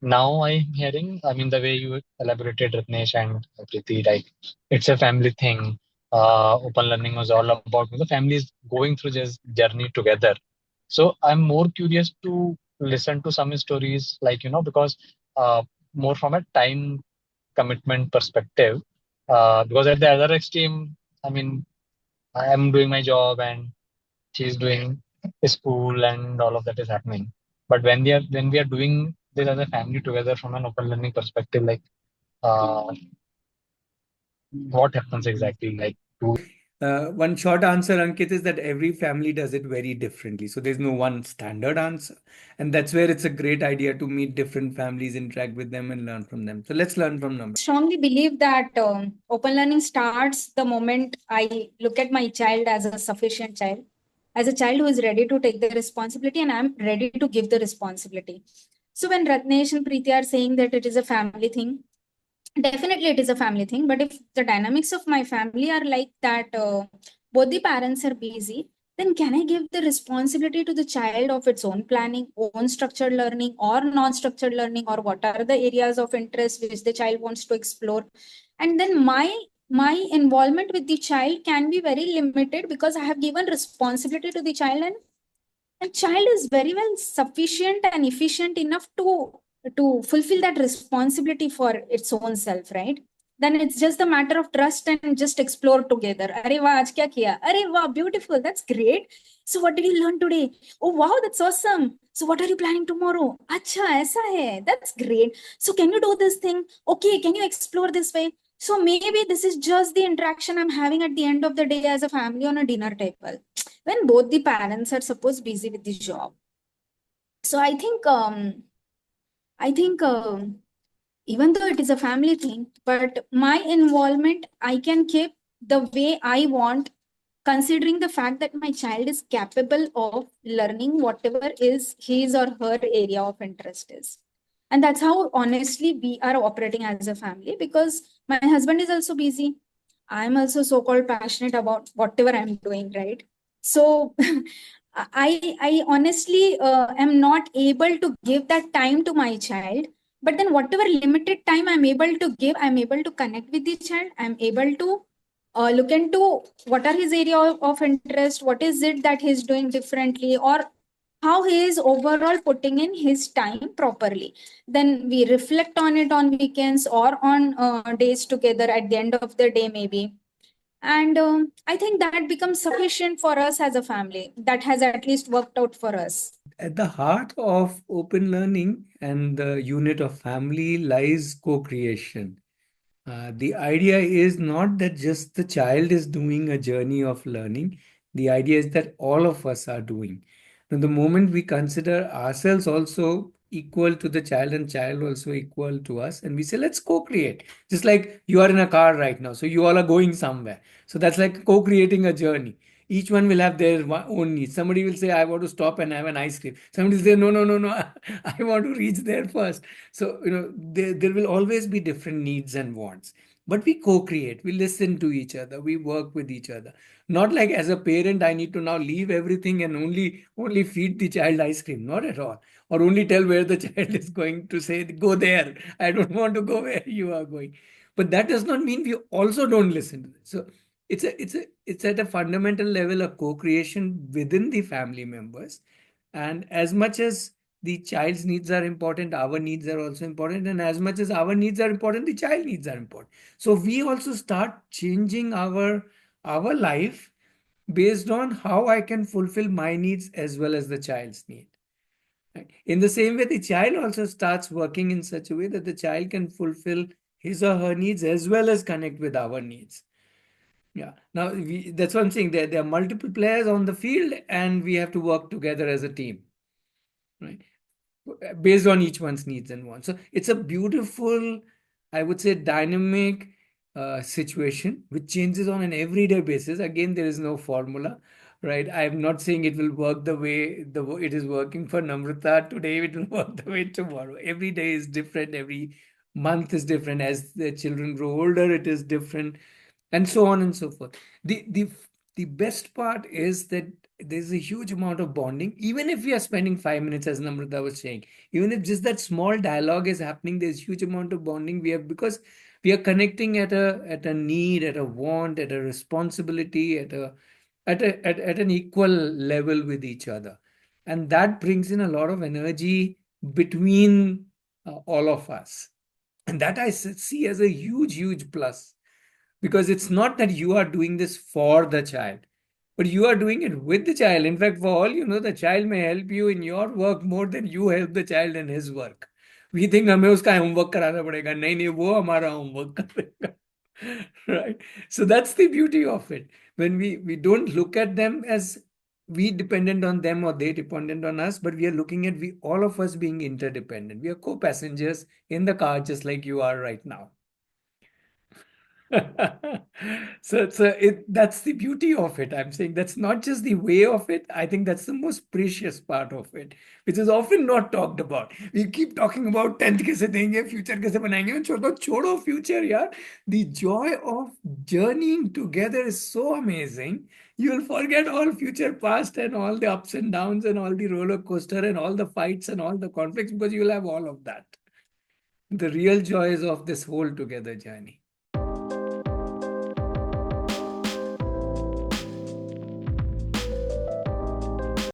now I'm hearing, I mean, the way you elaborated, Ratnesh and Preeti, like it's a family thing. Open learning was all about the families going through this journey together. So I'm more curious to listen to some stories, like, because more from a time commitment perspective. Because at the other extreme, I mean, I am doing my job and she's doing school and all of that is happening. But when we are doing this as a family together from an open learning perspective, like what happens exactly? Like do One short answer, Ankit, is that every family does it very differently. So there's no one standard answer. And that's where it's a great idea to meet different families, interact with them, and learn from them. So let's learn from Namrata. Strongly believe that open learning starts the moment I look at my child as a sufficient child, as a child who is ready to take the responsibility and I'm ready to give the responsibility. So when Ratnesh and Preeti are saying that it is a family thing, definitely it is a family thing. But if the dynamics of my family are like that, both the parents are busy, then can I give the responsibility to the child of its own planning, own structured learning or non-structured learning, or what are the areas of interest which the child wants to explore? And then my involvement with the child can be very limited because I have given responsibility to the child, and child is very well sufficient and efficient enough to fulfill that responsibility for its own self, right? Then it's just a matter of trust and just explore together. Arey wah, aaj kya kiya? Arey wah, beautiful, that's great. So what did you learn today? Oh wow, that's awesome. So what are you planning tomorrow? Acha aisa hai, that's great. So can you do this thing? Okay, can you explore this way? So maybe this is just the interaction I'm having at the end of the day as a family on a dinner table, when both the parents are supposed busy with the job. So I think even though it is a family thing, but my involvement I can keep the way I want, considering the fact that my child is capable of learning whatever is his or her area of interest is. And that's how honestly we are operating as a family, because my husband is also busy. I'm also so-called passionate about whatever I'm doing, right? So I honestly am not able to give that time to my child. But then whatever limited time I'm able to give, I'm able to connect with the child. I'm able to look into what are his area of interest, what is it that he's doing differently, or how he is overall putting in his time properly. Then we reflect on it on weekends or on days together at the end of the day, maybe. And I think that becomes sufficient for us as a family. That has at least worked out for us. At the heart of open learning and the unit of family lies co-creation. The idea is not that just the child is doing a journey of learning. The idea is that all of us are doing. Now, the moment we consider ourselves also equal to the child and child also equal to us, and we say, let's co-create. Just like you are in a car right now, so you all are going somewhere. So that's like co-creating a journey. Each one will have their own needs. Somebody will say, I want to stop and have an ice cream. Somebody will say, no, no, no, no, I want to reach there first. So, there will always be different needs and wants. But we co-create, we listen to each other, we work with each other. Not like as a parent, I need to now leave everything and only feed the child ice cream. Not at all. Or only tell where the child is going to say, go there. I don't want to go where you are going. But that does not mean we also don't listen to this. So it's at a fundamental level a co-creation within the family members. And as much as the child's needs are important, our needs are also important, and as much as our needs are important, the child needs are important. So we also start changing our life based on how I can fulfill my needs as well as the child's need. Right? In the same way, the child also starts working in such a way that the child can fulfill his or her needs as well as connect with our needs. Yeah. Now, that's what I'm saying. There are multiple players on the field, and we have to work together as a team, right? Based on each one's needs and wants. So it's a beautiful, I would say, dynamic situation which changes on an everyday basis. Again, there is no formula, right? I'm not saying it will work the way it is working for Namrata today. It will work the way tomorrow. Every day is different. Every month is different. As the children grow older, it is different, and so on and so forth. The best part is that there's a huge amount of bonding. Even if we are spending 5 minutes, as Namrata was saying, even if just that small dialogue is happening, there's huge amount of bonding we have, because we are connecting at a need, at a want, at a responsibility, at an equal level with each other. And that brings in a lot of energy between all of us. And that I see as a huge plus, because it's not that you are doing this for the child, but you are doing it with the child. In fact, for all you know, the child may help you in your work more than you help the child in his work. We think हमें उसका homework कराना पड़ेगा, नहीं नहीं वो हमारा homework करेगा. Right? So that's the beauty of it. When we don't look at them as we dependent on them or they dependent on us, but we are looking at we all of us being interdependent. We are co-passengers in the car, just like you are right now. That's the beauty of it. I'm saying that's not just the way of it. I think that's the most precious part of it, which is often not talked about. We keep talking about 10th कैसे देंगे, future कैसे बनाएंगे, छोड़ो future यार. The joy of journeying together is so amazing. You'll forget all future past and all the ups and downs and all the roller coaster and all the fights and all the conflicts, because you'll have all of that. The real joy is of this whole together journey.